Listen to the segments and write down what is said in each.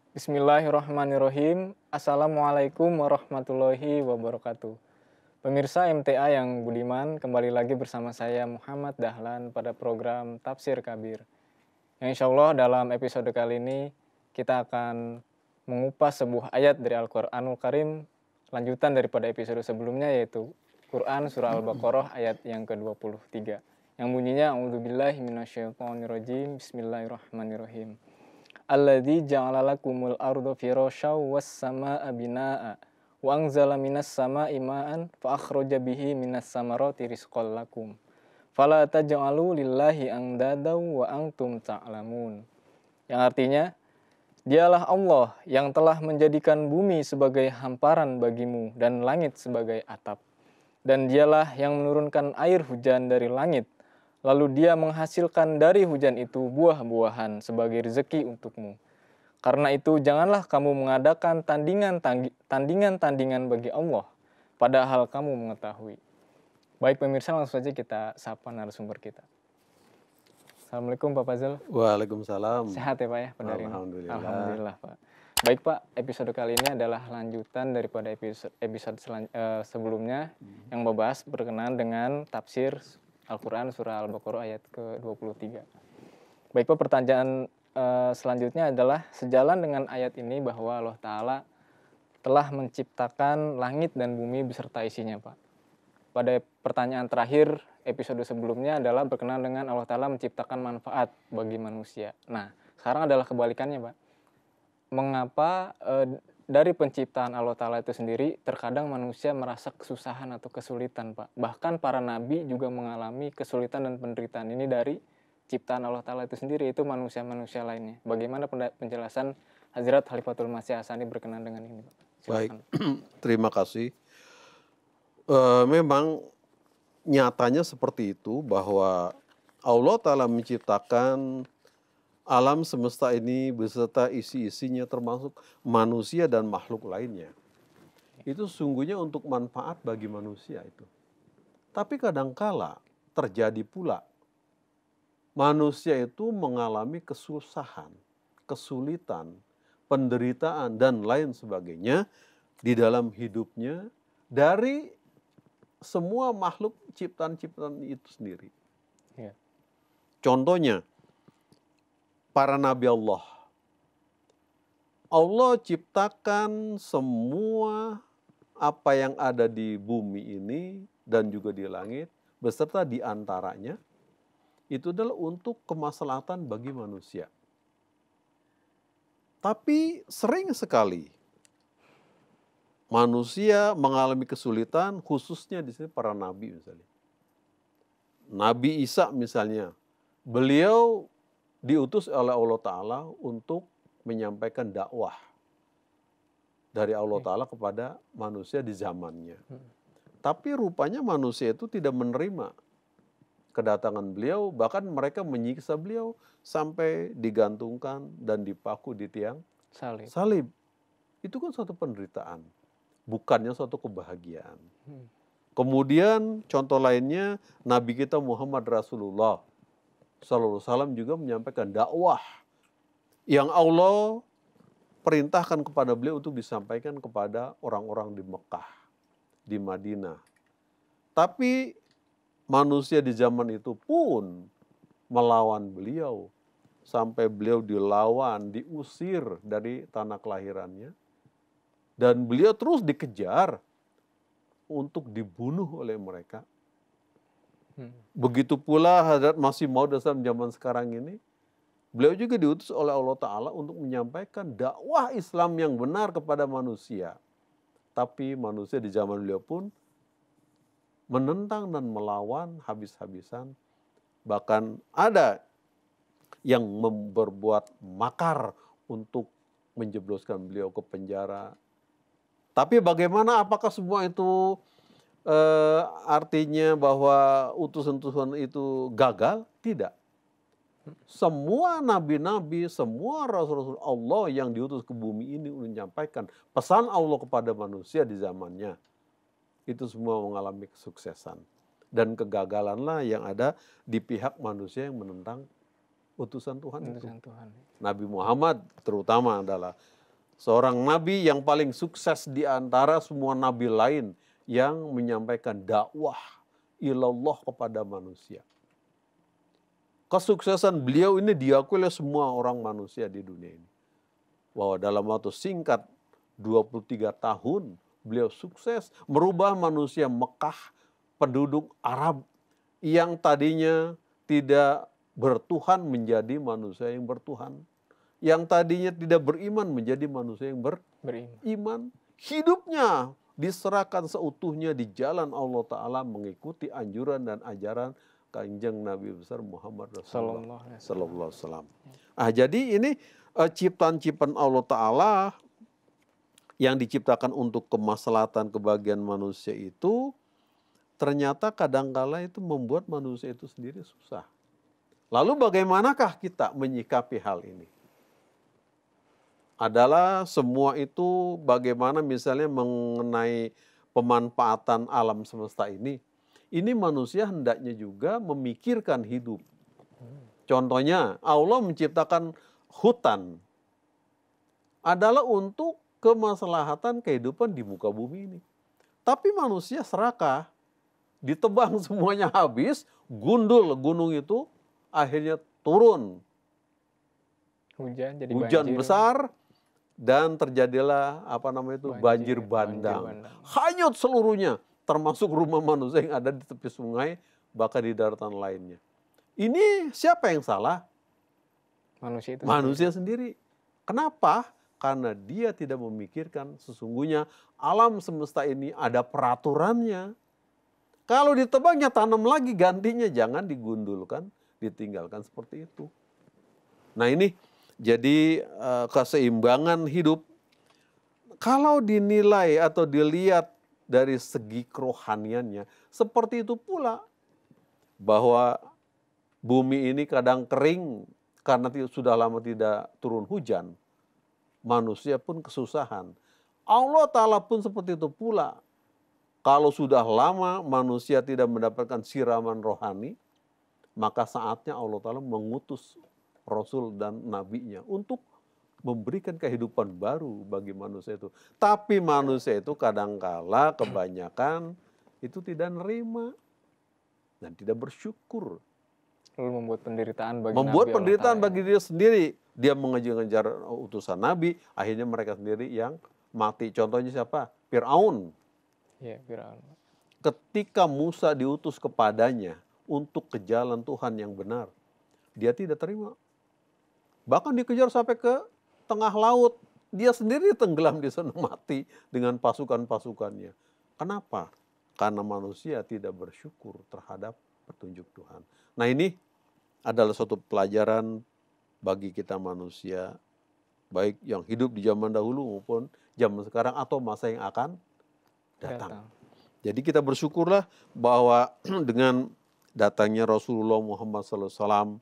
Bismillahirrahmanirrahim. Assalamualaikum warahmatullahi wabarakatuh. Pemirsa MTA yang budiman, kembali lagi bersama saya Muhammad Dahlan pada program Tafsir Kabir. Yang insya Allah dalam episode kali ini kita akan mengupas sebuah ayat dari Al-Quranul Karim, lanjutan daripada episode sebelumnya, yaitu Quran Surah Al-Baqarah ayat yang ke-23. Yang bunyinya, A'udzubillahi minasyaitonirrajim, Bismillahirrahmanirrahim. Alladzi ja'ala lakumul arda firasyaw was samaa'a binaa'a wa anzala minas samaa'i ma'an fa akhraja bihi minas samarati rizqal lakum. Fala taj'alu lillahi andadaw wa antum ta'lamun. Yang artinya, Dialah Allah yang telah menjadikan bumi sebagai hamparan bagimu dan langit sebagai atap. Dan Dialah yang menurunkan air hujan dari langit. Lalu Dia menghasilkan dari hujan itu buah-buahan sebagai rezeki untukmu. Karena itu janganlah kamu mengadakan tandingan-tandingan bagi Allah, padahal kamu mengetahui. Baik pemirsa, langsung saja kita sapa narasumber kita. Assalamualaikum Pak Fazal. Waalaikumsalam. Sehat ya Pak ya pada hari ini? Alhamdulillah. Alhamdulillah Pak. Baik Pak, episode kali ini adalah lanjutan daripada episode sebelumnya yang membahas berkenaan dengan tafsir Al-Quran Surah Al-Baqarah ayat ke-23. Baik Pak, pertanyaan selanjutnya adalah sejalan dengan ayat ini bahwa Allah Ta'ala telah menciptakan langit dan bumi beserta isinya Pak. Pada pertanyaan terakhir episode sebelumnya adalah berkenaan dengan Allah Ta'ala menciptakan manfaat bagi manusia. Nah, sekarang adalah kebalikannya Pak. Mengapa dari penciptaan Allah Ta'ala itu sendiri terkadang manusia merasa kesusahan atau kesulitan Pak. Bahkan para nabi juga mengalami kesulitan dan penderitaan ini dari ciptaan Allah Ta'ala itu sendiri, itu manusia-manusia lainnya. Bagaimana penjelasan Hazrat Khalifatul Masih Hasani berkenaan dengan ini Pak? Silakan. Baik, terima kasih. Memang nyatanya seperti itu bahwa Allah Ta'ala menciptakan alam semesta ini beserta isi-isinya termasuk manusia dan makhluk lainnya. Itu sungguhnya untuk manfaat bagi manusia itu. Tapi kadangkala terjadi pula manusia itu mengalami kesusahan, kesulitan, penderitaan dan lain sebagainya di dalam hidupnya dari semua makhluk ciptaan-ciptaan itu sendiri. Ya. Contohnya, para nabi Allah. Allah ciptakan semua apa yang ada di bumi ini dan juga di langit, beserta di antaranya, itu adalah untuk kemaslahatan bagi manusia. Tapi sering sekali manusia mengalami kesulitan, khususnya di sini para nabi misalnya. Nabi Isa misalnya, beliau diutus oleh Allah Ta'ala untuk menyampaikan dakwah dari Allah Ta'ala kepada manusia di zamannya. Tapi rupanya manusia itu tidak menerima kedatangan beliau, bahkan mereka menyiksa beliau sampai digantungkan dan dipaku di tiang salib. Itu kan suatu penderitaan, bukannya suatu kebahagiaan. Kemudian contoh lainnya, Nabi kita Muhammad Rasulullah Sallallahu Alaihi Wasallam juga menyampaikan dakwah yang Allah perintahkan kepada beliau untuk disampaikan kepada orang-orang di Mekah, di Madinah. Tapi manusia di zaman itu pun melawan beliau, sampai beliau dilawan, diusir dari tanah kelahirannya. Dan beliau terus dikejar untuk dibunuh oleh mereka. Begitu pula Hadrat Masih Maud zaman sekarang ini, beliau juga diutus oleh Allah Ta'ala untuk menyampaikan dakwah Islam yang benar kepada manusia. Tapi manusia di zaman beliau pun menentang dan melawan habis-habisan. Bahkan ada yang berbuat makar untuk menjebloskan beliau ke penjara. Tapi bagaimana, apakah semua itu artinya bahwa utusan-utusan itu gagal? Tidak. Semua nabi-nabi, semua rasul-rasul Allah yang diutus ke bumi ini untuk menyampaikan pesan Allah kepada manusia di zamannya, itu semua mengalami kesuksesan. Dan kegagalanlah yang ada di pihak manusia yang menentang utusan Tuhan itu. Nabi Muhammad terutama adalah Seorang nabi yang paling sukses di antara semua nabi lain yang menyampaikan dakwah ilallah kepada manusia. Kesuksesan beliau ini diakui oleh semua orang manusia di dunia ini. Bahwa dalam waktu singkat 23 tahun beliau sukses merubah manusia Mekah, penduduk Arab yang tadinya tidak bertuhan menjadi manusia yang bertuhan. Yang tadinya tidak beriman menjadi manusia yang beriman. Hidupnya diserahkan seutuhnya di jalan Allah Ta'ala mengikuti anjuran dan ajaran Kanjeng Nabi besar Muhammad Rasulullah Sallallahu Alaihi Wasallam. Jadi ini ciptaan-ciptaan Allah Ta'ala yang diciptakan untuk kemaslahatan kebahagiaan manusia itu ternyata kadangkala itu membuat manusia itu sendiri susah. Lalu bagaimanakah kita menyikapi hal ini? Adalah semua itu bagaimana misalnya mengenai pemanfaatan alam semesta ini. Ini manusia hendaknya juga memikirkan hidup. Contohnya Allah menciptakan hutan adalah untuk kemaslahatan kehidupan di muka bumi ini. Tapi manusia serakah, ditebang semuanya habis, gundul gunung itu akhirnya turun. Hujan besar dan terjadilah banjir bandang. Hanyut seluruhnya. Termasuk rumah manusia yang ada di tepi sungai, bahkan di daratan lainnya. Ini siapa yang salah? Manusia sendiri. Kenapa? Karena dia tidak memikirkan sesungguhnya alam semesta ini ada peraturannya. Kalau ditebangnya tanam lagi, gantinya jangan digundulkan, ditinggalkan seperti itu. Nah ini jadi keseimbangan hidup. Kalau dinilai atau dilihat dari segi kerohaniannya, seperti itu pula. Bahwa bumi ini kadang kering karena sudah lama tidak turun hujan. Manusia pun kesusahan. Allah Ta'ala pun seperti itu pula. Kalau sudah lama manusia tidak mendapatkan siraman rohani, maka saatnya Allah Ta'ala mengutus Rasul dan Nabi-Nya untuk memberikan kehidupan baru bagi manusia itu. Tapi manusia itu kadangkala kebanyakan itu tidak nerima dan tidak bersyukur. Lalu membuat penderitaan bagi dia sendiri. Dia mengejar-ngejar utusan Nabi, akhirnya mereka sendiri yang mati. Contohnya siapa? Fir'aun. Ya, Fir'aun. Ketika Musa diutus kepadanya untuk ke jalan Tuhan yang benar, dia tidak terima. Bahkan dikejar sampai ke tengah laut, dia sendiri tenggelam di sana mati dengan pasukan-pasukannya. Kenapa? Karena manusia tidak bersyukur terhadap petunjuk Tuhan. Nah ini adalah suatu pelajaran bagi kita manusia, baik yang hidup di zaman dahulu maupun zaman sekarang atau masa yang akan datang. Jadi kita bersyukurlah bahwa dengan datangnya Rasulullah Muhammad SAW,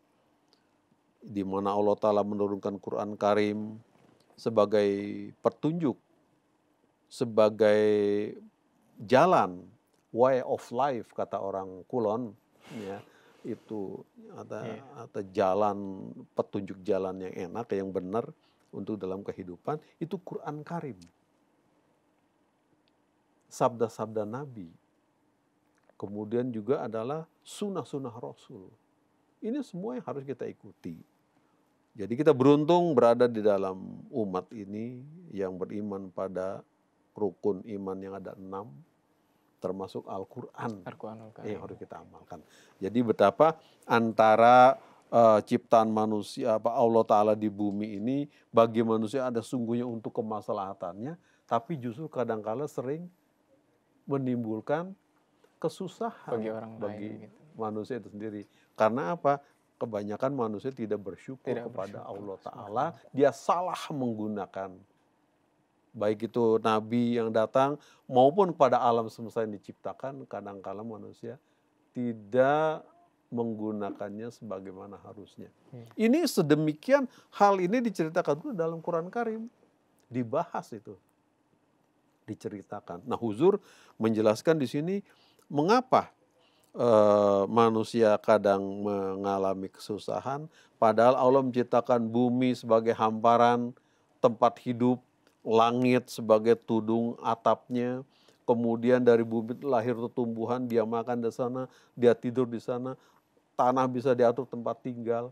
di mana Allah Ta'ala menurunkan Quran Karim sebagai petunjuk, sebagai jalan, way of life kata orang Kulon, ya, itu atau jalan, petunjuk jalan yang enak, yang benar untuk dalam kehidupan, itu Quran Karim. Sabda-sabda Nabi. Kemudian juga adalah sunnah-sunnah Rasul. Ini semua yang harus kita ikuti. Jadi kita beruntung berada di dalam umat ini yang beriman pada rukun iman yang ada 6, termasuk Al-Quran yang harus kita amalkan. Jadi betapa antara ciptaan manusia, Allah Ta'ala di bumi ini, bagi manusia ada sungguhnya untuk kemaslahatannya, tapi justru kadangkala sering menimbulkan kesusahan bagi manusia itu sendiri. Karena apa? Kebanyakan manusia tidak bersyukur kepada Allah Ta'ala. Dia salah menggunakan. Baik itu Nabi yang datang maupun pada alam semesta yang diciptakan. Kadang-kala manusia tidak menggunakannya sebagaimana harusnya. Ini sedemikian hal ini diceritakan dulu dalam Quran Karim. Dibahas itu. Diceritakan. Nah Huzur menjelaskan di sini mengapa manusia kadang mengalami kesusahan, padahal Allah menciptakan bumi sebagai hamparan tempat hidup, langit sebagai tudung atapnya, kemudian dari bumi lahir tumbuhan, dia makan di sana, dia tidur di sana, tanah bisa diatur tempat tinggal,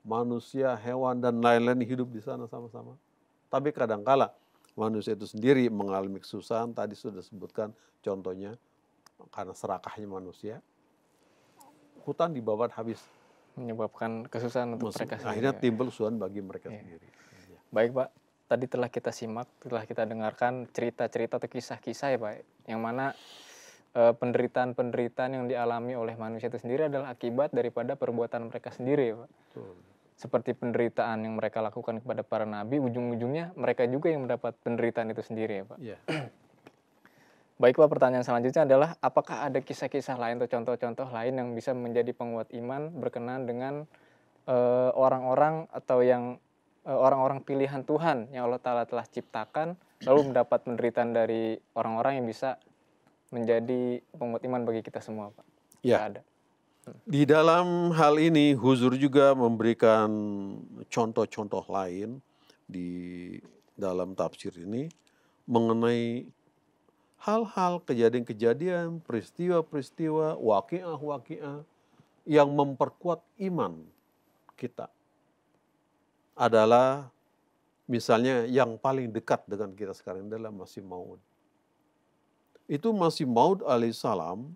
manusia, hewan, dan lain-lain hidup di sana sama-sama. Tapi kadangkala manusia itu sendiri mengalami kesusahan, tadi sudah disebutkan contohnya, karena serakahnya manusia, hutan dibabat habis. Menyebabkan kesusahan untuk mereka sendiri. Akhirnya timbul kesusahan bagi mereka sendiri. Baik Pak, tadi telah kita simak, telah kita dengarkan cerita-cerita atau kisah-kisah ya Pak, yang mana penderitaan-penderitaan yang dialami oleh manusia itu sendiri adalah akibat daripada perbuatan mereka sendiri ya Pak. Betul. Seperti penderitaan yang mereka lakukan kepada para nabi, ujung-ujungnya mereka juga yang mendapat penderitaan itu sendiri ya Pak. Yeah. Baik Pak, pertanyaan selanjutnya adalah apakah ada kisah-kisah lain atau contoh-contoh lain yang bisa menjadi penguat iman berkenaan dengan orang-orang atau yang orang-orang pilihan Tuhan yang Allah Ta'ala telah ciptakan lalu mendapat penderitaan dari orang-orang yang bisa menjadi penguat iman bagi kita semua Pak? Ya. Ada. Di dalam hal ini Huzur juga memberikan contoh-contoh lain di dalam tafsir ini mengenai hal-hal, kejadian-kejadian, peristiwa-peristiwa, waqiah-waqiah yang memperkuat iman kita. Adalah misalnya yang paling dekat dengan kita sekarang adalah Masih Maud. Itu Masih Maud alaihissalam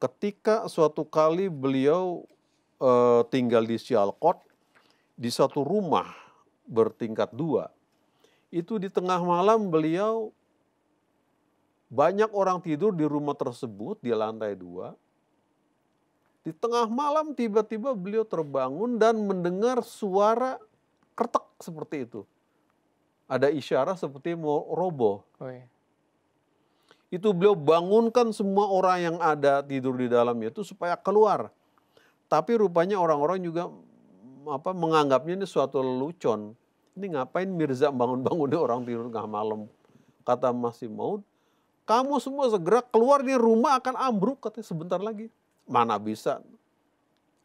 ketika suatu kali beliau tinggal di Sialkot, di satu rumah bertingkat 2. Itu di tengah malam beliau, banyak orang tidur di rumah tersebut di lantai 2. Di tengah malam tiba-tiba beliau terbangun dan mendengar suara kertek seperti itu. Ada isyarat seperti mau roboh. Oh, iya. Itu beliau bangunkan semua orang yang ada tidur di dalamnya itu supaya keluar. Tapi rupanya orang-orang juga menganggapnya ini suatu lelucon. Ini ngapain Mirza bangun-bangun orang tidur tengah malam. Kata Masih Maud, kamu semua segera keluar, nih rumah akan ambruk katanya sebentar lagi. Mana bisa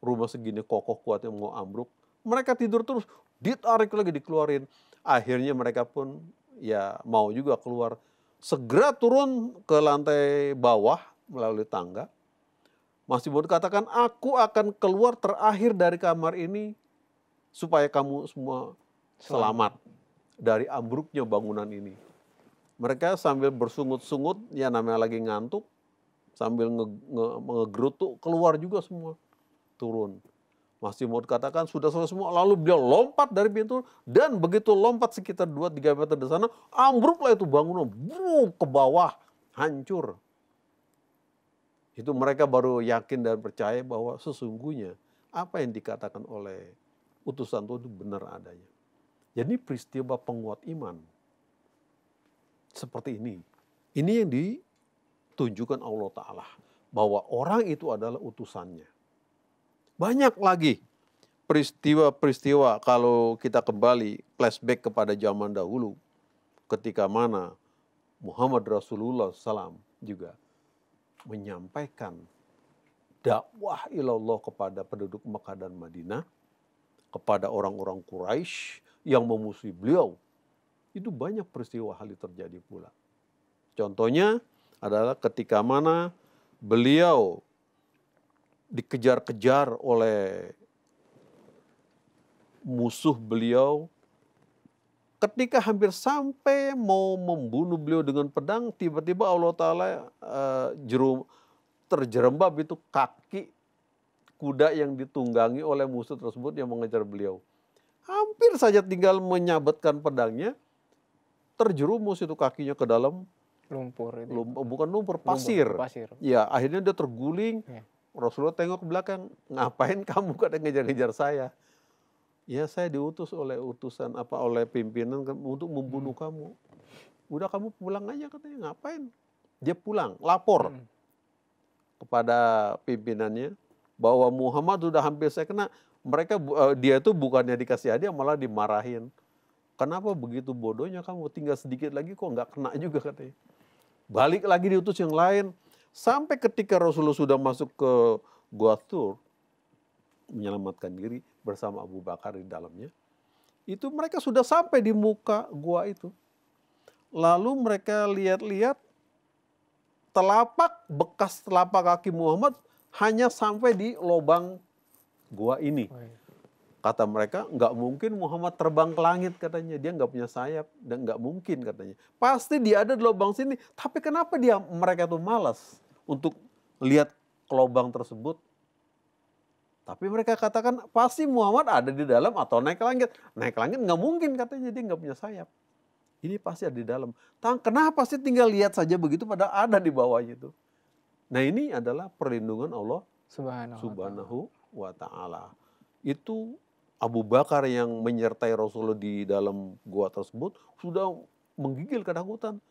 rumah segini kokoh kuatnya mau ambruk. Mereka tidur terus, ditarik lagi dikeluarin. Akhirnya mereka pun ya mau juga keluar. Segera turun ke lantai bawah melalui tangga. Masih Maud katakan, aku akan keluar terakhir dari kamar ini supaya kamu semua selamat dari ambruknya bangunan ini. Mereka sambil bersungut-sungut, ya namanya lagi ngantuk, sambil ngegerutuk, keluar juga semua, turun. Masih Maud katakan sudah selesai semua, lalu beliau lompat dari pintu, dan begitu lompat sekitar 2-3 meter di sana, ambruklah itu bangunan, ke bawah, hancur. Itu mereka baru yakin dan percaya bahwa sesungguhnya apa yang dikatakan oleh utusan Tuhan itu benar adanya. Jadi peristiwa penguat iman seperti ini. Ini yang ditunjukkan Allah Ta'ala. Bahwa orang itu adalah utusannya. Banyak lagi peristiwa-peristiwa kalau kita kembali flashback kepada zaman dahulu. Ketika mana Muhammad Rasulullah SAW juga menyampaikan dakwah ilallah kepada penduduk Mekah dan Madinah. Kepada orang-orang Quraisy yang memusuhi beliau. Itu banyak peristiwa hal itu terjadi pula. Contohnya adalah ketika mana beliau dikejar-kejar oleh musuh beliau. Ketika hampir sampai mau membunuh beliau dengan pedang, tiba-tiba Allah Ta'ala terjerembab itu kaki kuda yang ditunggangi oleh musuh tersebut yang mengejar beliau. Hampir saja tinggal menyabetkan pedangnya, terjerumus itu kakinya ke dalam Lumpur itu. bukan lumpur, pasir. Pasir. Ya, akhirnya dia terguling. Ya. Rasulullah tengok ke belakang, ngapain kamu kadang ngejar-ngejar saya? Ya, saya diutus oleh oleh pimpinan untuk membunuh kamu. Udah kamu pulang aja katanya, ngapain? Dia pulang, lapor kepada pimpinannya bahwa Muhammad sudah hampir saya kena. Dia itu bukannya dikasih hadiah, malah dimarahin. Kenapa begitu bodohnya kamu, tinggal sedikit lagi kok nggak kena juga katanya. Balik lagi diutus yang lain. Sampai ketika Rasulullah sudah masuk ke Gua Thur, menyelamatkan diri bersama Abu Bakar di dalamnya. itu mereka sudah sampai di muka gua itu. Lalu mereka lihat-lihat bekas telapak kaki Muhammad hanya sampai di lubang gua ini. Kata mereka, nggak mungkin Muhammad terbang ke langit katanya. Dia nggak punya sayap dan nggak mungkin katanya. Pasti dia ada di lubang sini. Tapi kenapa mereka tuh malas untuk lihat ke lubang tersebut? Tapi mereka katakan pasti Muhammad ada di dalam atau naik ke langit. Naik ke langit nggak mungkin katanya, dia nggak punya sayap. Ini pasti ada di dalam. Kenapa sih tinggal lihat saja begitu padahal ada di bawahnya itu? Nah ini adalah perlindungan Allah Subhanahu wa ta'ala. Itu Abu Bakar yang menyertai Rasulullah di dalam gua tersebut sudah menggigil ketakutan.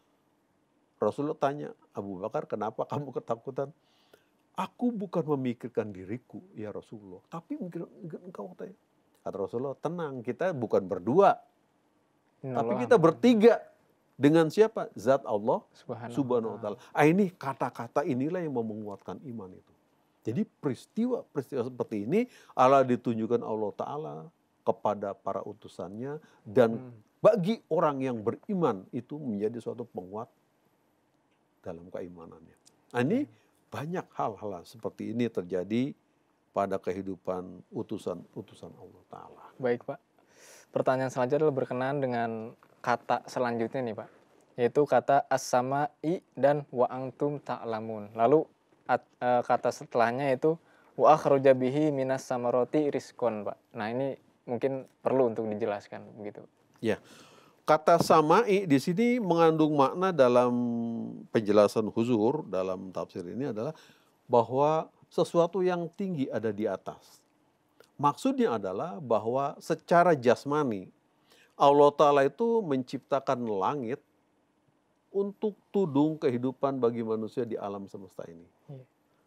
Rasulullah tanya, Abu Bakar, kenapa kamu ketakutan? Aku bukan memikirkan diriku ya Rasulullah, tapi mikirkan engkau. Kata Rasulullah, tenang, kita bukan berdua, tapi kita bertiga. Dengan siapa? Zat Allah Subhanahu wa ta'ala. Ini kata-kata inilah yang mau menguatkan iman itu. Jadi peristiwa seperti ini Allah ditunjukkan Allah Ta'ala kepada para utusannya dan bagi orang yang beriman itu menjadi suatu penguat dalam keimanannya. Ini banyak hal-hal seperti ini terjadi pada kehidupan utusan Allah Ta'ala. Baik Pak, pertanyaan selanjutnya adalah berkenaan dengan kata selanjutnya nih Pak, yaitu kata as-sama'i dan wa antum ta'lamun. Lalu kata setelahnya itu wa akhraja bihi minas samaroti rizqon, Pak. Nah, ini mungkin perlu untuk dijelaskan begitu. Ya. Kata sama'i di sini mengandung makna dalam penjelasan Huzur dalam tafsir ini adalah bahwa sesuatu yang tinggi ada di atas. Maksudnya adalah bahwa secara jasmani Allah Ta'ala itu menciptakan langit untuk tudung kehidupan bagi manusia di alam semesta ini.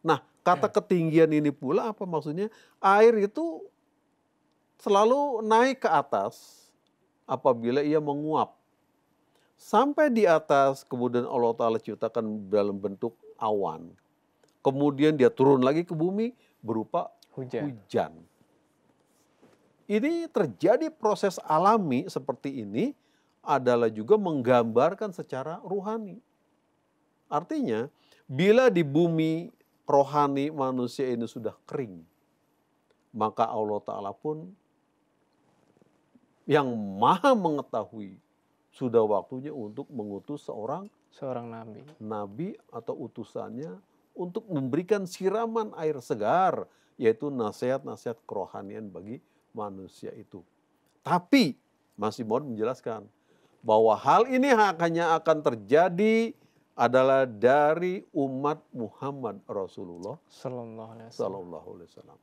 Nah, kata ketinggian ini pula apa maksudnya? Air itu selalu naik ke atas apabila ia menguap. Sampai di atas, kemudian Allah Ta'ala ciptakan dalam bentuk awan. Kemudian dia turun lagi ke bumi berupa hujan. Ini terjadi proses alami seperti ini adalah juga menggambarkan secara rohani. Artinya, bila di bumi rohani manusia ini sudah kering, maka Allah Ta'ala pun yang maha mengetahui sudah waktunya untuk mengutus seorang nabi atau utusannya untuk memberikan siraman air segar, yaitu nasihat-nasihat kerohanian bagi manusia itu. Tapi masih mau menjelaskan bahwa hal ini hanya akan terjadi adalah dari umat Muhammad Rasulullah Sallallahu Alaihi Wasallam.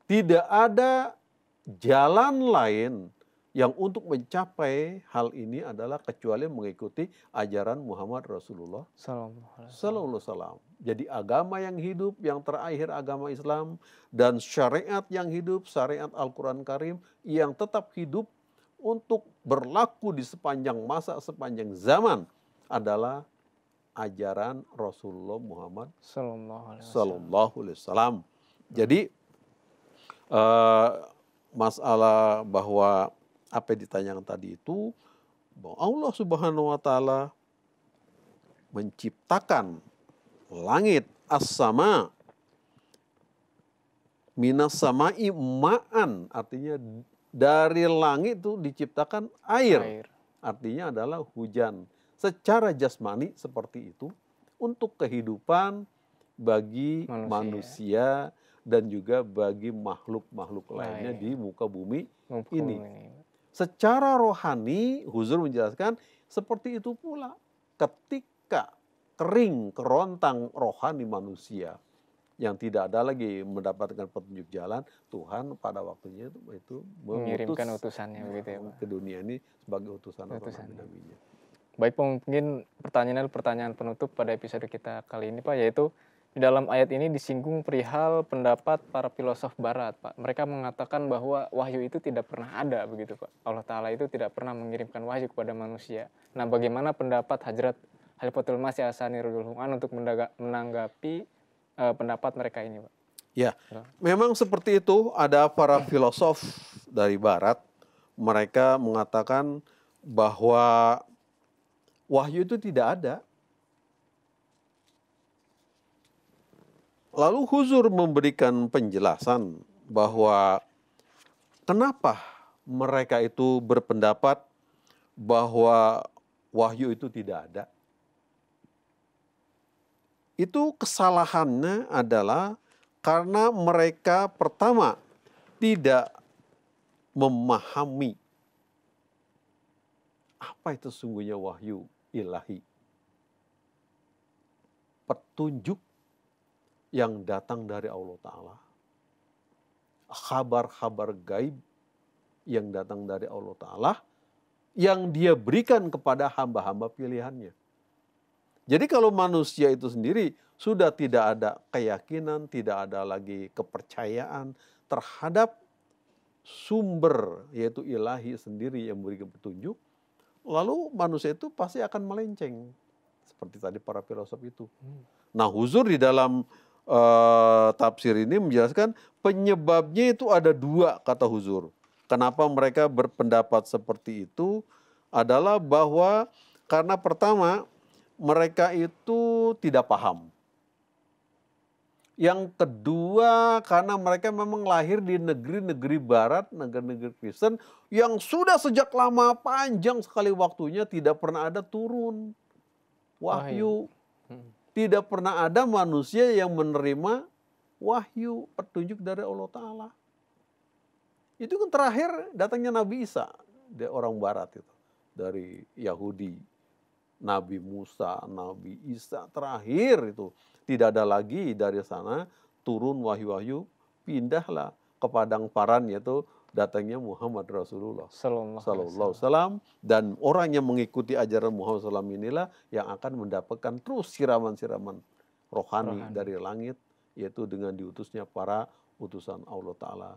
Tidak ada jalan lain yang untuk mencapai hal ini adalah kecuali mengikuti ajaran Muhammad Rasulullah Sallallahu Alaihi Wasallam. Jadi agama yang hidup, yang terakhir agama Islam, dan syariat yang hidup, syariat Al-Quran Karim yang tetap hidup untuk berlaku di sepanjang masa, sepanjang zaman adalah ajaran Rasulullah Muhammad Sallallahu Alaihi Wasallam. Jadi masalah bahwa apa yang ditanyakan tadi itu, bahwa Allah Subhanahu wa Ta'ala menciptakan langit as-sama minas sama'i ma'an, artinya dari langit itu diciptakan air. Artinya adalah hujan. Secara jasmani seperti itu untuk kehidupan bagi manusia dan juga bagi makhluk-makhluk lainnya di muka bumi ini. Secara rohani, Huzur menjelaskan seperti itu pula ketika kering kerontang rohani manusia yang tidak ada lagi mendapatkan petunjuk jalan, Tuhan pada waktunya itu mengirimkan utusannya begitu ya, Pak, ke dunia ini sebagai utusan nabi-nabinya. Baik, mungkin pertanyaan penutup pada episode kita kali ini, Pak, yaitu di dalam ayat ini disinggung perihal pendapat para filosof barat, Pak. Mereka mengatakan bahwa wahyu itu tidak pernah ada begitu, Pak. Allah Ta'ala itu tidak pernah mengirimkan wahyu kepada manusia. Nah, bagaimana pendapat Hadrat Khalifatul Masih As-Sani radhiyallahu anhu untuk menanggapi pendapat mereka ini, Pak? Ya, memang seperti itu. Ada para filosof dari barat mereka mengatakan bahwa wahyu itu tidak ada. Lalu Huzur memberikan penjelasan bahwa kenapa mereka itu berpendapat bahwa wahyu itu tidak ada. Itu kesalahannya adalah karena mereka pertama tidak memahami apa itu sesungguhnya wahyu ilahi. Petunjuk yang datang dari Allah Ta'ala. Kabar-kabar gaib yang datang dari Allah Ta'ala yang dia berikan kepada hamba-hamba pilihannya. Jadi kalau manusia itu sendiri sudah tidak ada keyakinan, tidak ada lagi kepercayaan terhadap sumber yaitu ilahi sendiri yang memberikan petunjuk, lalu manusia itu pasti akan melenceng. Seperti tadi para filosof itu. Nah, Huzur di dalam tafsir ini menjelaskan penyebabnya itu ada dua, kata Huzur. Kenapa mereka berpendapat seperti itu adalah bahwa karena pertama mereka itu tidak paham. Yang kedua karena mereka memang lahir di negeri-negeri barat, negeri-negeri Kristen yang sudah sejak lama panjang sekali waktunya tidak pernah ada turun wahyu. Tidak pernah ada manusia yang menerima wahyu, petunjuk dari Allah Ta'ala. Itu kan terakhir datangnya Nabi Isa, dari orang barat itu, dari Yahudi. Nabi Musa, Nabi Isa, terakhir itu. Tidak ada lagi dari sana turun wahyu-wahyu, pindahlah ke padang paran, yaitu datangnya Muhammad Rasulullah Sallallahu Alaihi Wasallam, dan orang yang mengikuti ajaran Muhammad SAW inilah yang akan mendapatkan terus siraman-siraman rohani dari langit, yaitu dengan diutusnya para utusan Allah Ta'ala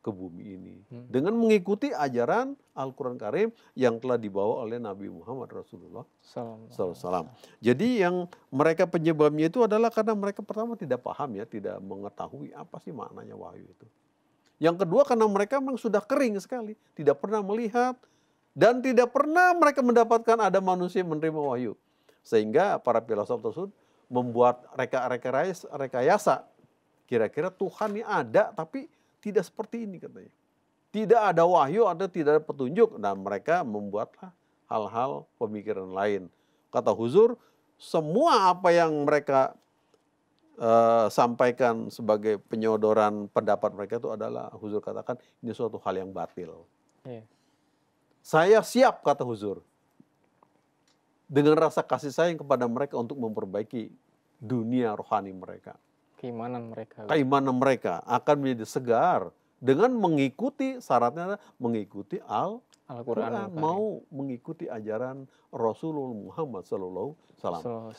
ke bumi ini. Dengan mengikuti ajaran Al-Quran Karim yang telah dibawa oleh Nabi Muhammad Rasulullah SAW. Jadi yang mereka penyebabnya itu adalah karena mereka pertama tidak paham ya, tidak mengetahui apa sih maknanya wahyu itu. Yang kedua karena mereka memang sudah kering sekali, tidak pernah melihat dan tidak pernah mereka mendapatkan ada manusia yang menerima wahyu. Sehingga para filosof tersebut membuat rekayasa. Kira-kira Tuhan ini ada tapi tidak seperti ini katanya. Tidak ada wahyu atau tidak ada petunjuk. Dan mereka membuatlah hal-hal pemikiran lain. Kata Huzur, semua apa yang mereka sampaikan sebagai penyodoran pendapat mereka itu adalah, Huzur katakan, ini suatu hal yang batil. Saya siap, kata Huzur, dengan rasa kasih sayang kepada mereka untuk memperbaiki dunia rohani mereka. Keimanan mereka akan menjadi segar dengan mengikuti, syaratnya mengikuti Al-Quran, mau mengikuti ajaran Rasulullah Muhammad SAW.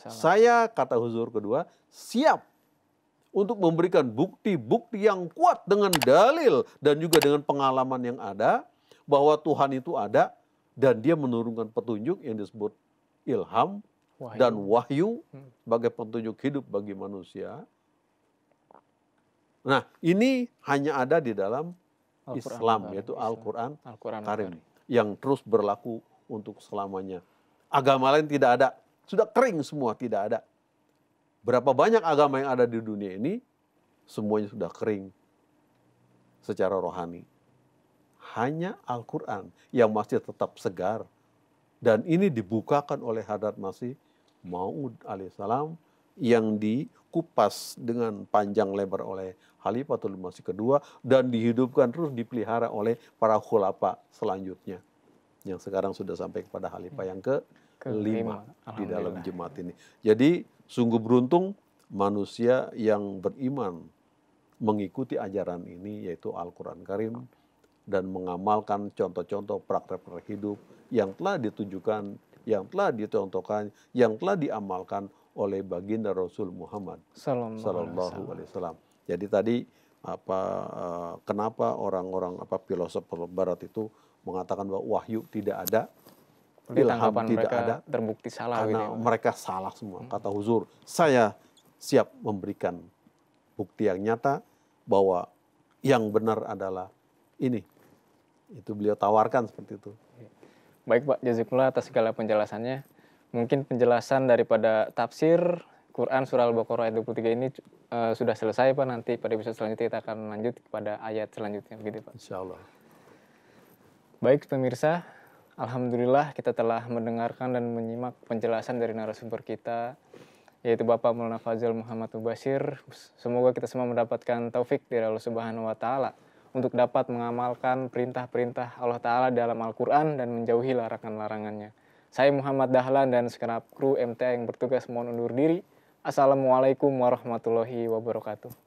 Saya, kata Huzur kedua, siap untuk memberikan bukti-bukti yang kuat dengan dalil dan juga dengan pengalaman yang ada bahwa Tuhan itu ada dan dia menurunkan petunjuk yang disebut ilham dan wahyu sebagai petunjuk hidup bagi manusia. Nah, ini hanya ada di dalam Islam, yaitu Al-Quran Karim, yang terus berlaku untuk selamanya. Agama lain tidak ada, sudah kering semua, tidak ada. Berapa banyak agama yang ada di dunia ini, semuanya sudah kering secara rohani. Hanya Al-Quran yang masih tetap segar. Dan ini dibukakan oleh Hadrat Masih Maud alaihissalam yang dikupas dengan panjang lebar oleh Khalifatul Masih kedua dan dihidupkan terus dipelihara oleh para khulafa selanjutnya yang sekarang sudah sampai kepada khalifah yang kelima di dalam jemaat ini. Jadi sungguh beruntung manusia yang beriman mengikuti ajaran ini, yaitu Al-Quran Karim, dan mengamalkan contoh-contoh praktek-praktek hidup yang telah ditunjukkan, yang telah dicontohkan, yang telah diamalkan oleh baginda Rasul Muhammad Sallallahu Alaihi Wasallam. Jadi tadi kenapa orang-orang filosof Barat itu mengatakan bahwa wahyu tidak ada, ilham tidak ada, terbukti salah karena mereka salah semua. Kata Huzur, saya siap memberikan bukti yang nyata bahwa yang benar adalah ini, Itu beliau tawarkan seperti itu. Baik Pak, jazakumullah atas segala penjelasannya. Mungkin penjelasan daripada tafsir Quran surah Al-Baqarah ayat 23 ini sudah selesai Pak. Nanti pada episode selanjutnya kita akan lanjut kepada ayat selanjutnya begitu Pak. Insya Allah. Baik pemirsa, alhamdulillah kita telah mendengarkan dan menyimak penjelasan dari narasumber kita, yaitu Bapak Maulana Fazil Muhammad Mubashir. Semoga kita semua mendapatkan taufik dari Allah Subhanahu wa taala untuk dapat mengamalkan perintah-perintah Allah taala dalam Al-Qur'an dan menjauhi larangan-larangannya. Saya Muhammad Dahlan dan segenap kru MTA yang bertugas mohon undur diri. Assalamualaikum warahmatullahi wabarakatuh.